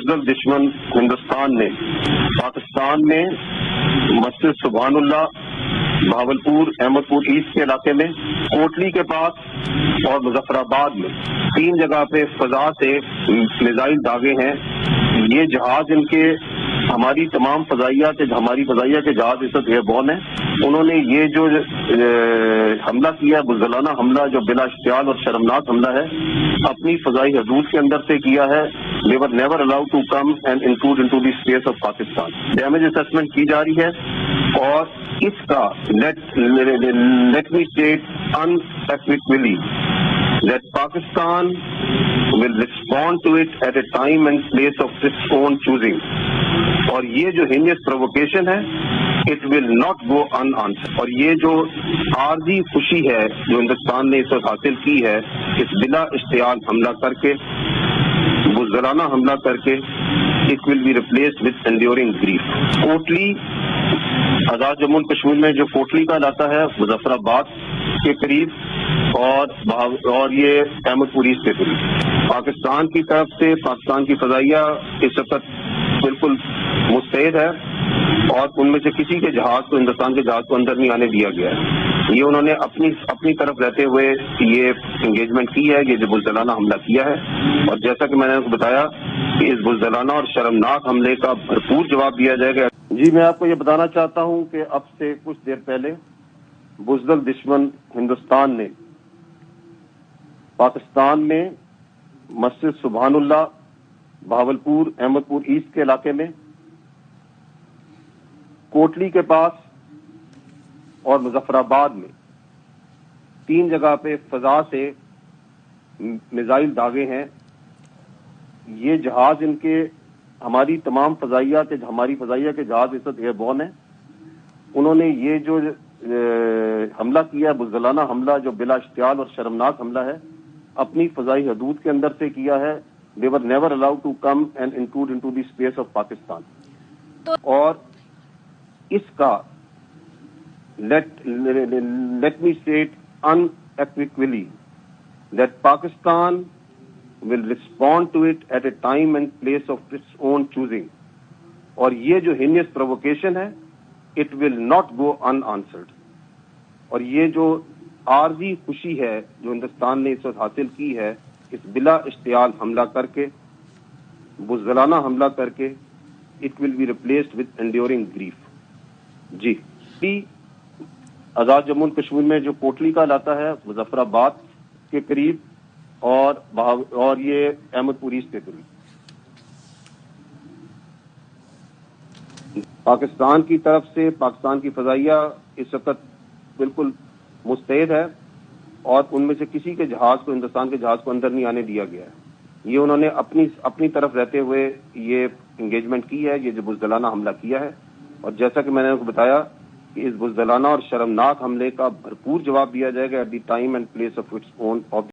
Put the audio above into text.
بزدل دشمن ہندوستان نے پاکستان میں مسجد سبحان بہاولپور احمد پور ایسٹ کے علاقے میں کوٹلی کے پاس اور مظفر آباد میں 3 جگہ پہ فضا سے میزائل داغے ہیں. یہ جہاز ان کے ہماری تمام ہماری فضائیہ کے جہاز اس وقت ایئر بورن ہیں. انہوں نے یہ جو حملہ کیا بزدلانہ حملہ جو بلا اشتعال اور شرمناک حملہ ہے اپنی فضائی حدود کے اندر سے کیا ہے. they were never allowed to come and intrude into the space of Pakistan. Damage assessment کی جا رہی ہے اور اس کا let me state unequivocally that Pakistan will respond to it at a time and place of its own choosing. اور یہ جو heinous provocation ہے it will not go unanswered. اور یہ جو عارضی خوشی ہے جو ہندوستان نے اس وقت حاصل کی ہے اس بلا اشتعال حملہ کر کے بزدلانہ حملہ کر کے it will be replaced with enduring grief. Kotli آزاد جموں کشمیر میں جو کوٹلی کا علاقہ ہے مظفر آباد کے قریب اور یہ احمد پور ایسٹ کے قریب پاکستان کی طرف سے پاکستان کی فضائیہ اس وقت بالکل مستعد ہے اور ان میں سے کسی کے جہاز کو ہندوستان کے جہاز کو اندر نہیں آنے دیا گیا ہے. یہ انہوں نے اپنی طرف رہتے ہوئے یہ انگیجمنٹ کی ہے, یہ جو بزدلانہ حملہ کیا ہے. اور جیسا کہ میں نے آپ کو بتایا کہ اس بزدلانہ اور شرمناک حملے کا بھرپور جواب دیا جائے گا. جی میں آپ کو یہ بتانا چاہتا ہوں کہ اب سے کچھ دیر پہلے بزدل دشمن ہندوستان نے پاکستان میں مسجد سبحان بہاولپور احمد پور ایسٹ کے علاقے میں کوٹلی کے پاس اور مظفر آباد میں 3 جگہ پہ فضا سے میزائل داغے ہیں. یہ جہاز ان کے ہماری تمام ہماری فضائیہ کے جہاز اس وقت ایئر بورن ہیں. انہوں نے یہ جو حملہ کیا بزدلانہ حملہ جو بلا اشتعال اور شرمناک حملہ ہے اپنی فضائی حدود کے اندر سے کیا ہے. they were never allowed to come and intrude into the space of Pakistan. اور اس کا let me state unequivocally that Pakistan will respond to it at a time and place of its own choosing. اور یہ جو heinous provocation ہے it will not go unanswered. اور یہ جو عارضی خوشی ہے جو ہندوستان نے اس وقت حاصل کی ہے اس بلا اشتعال حملہ کر کے بزدلانہ حملہ کر کے it will be replaced with enduring grief. جی آزاد جموں کشمیر میں جو کوٹلی کا علاقہ ہے مظفر آباد کے قریب اور یہ احمد پور ایسٹ کے قریب پاکستان کی طرف سے پاکستان کی فضائیہ اس وقت بالکل مستعد ہے اور ان میں سے کسی کے جہاز کو ہندوستان کے جہاز کو اندر نہیں آنے دیا گیا ہے. یہ انہوں نے اپنی طرف رہتے ہوئے یہ انگیجمنٹ کی ہے, یہ جو بزدلانہ حملہ کیا ہے. اور جیسا کہ میں نے آپ کو بتایا کہ اس بزدلانہ اور شرمناک حملے کا بھرپور جواب دیا جائے گا at the time and place of its own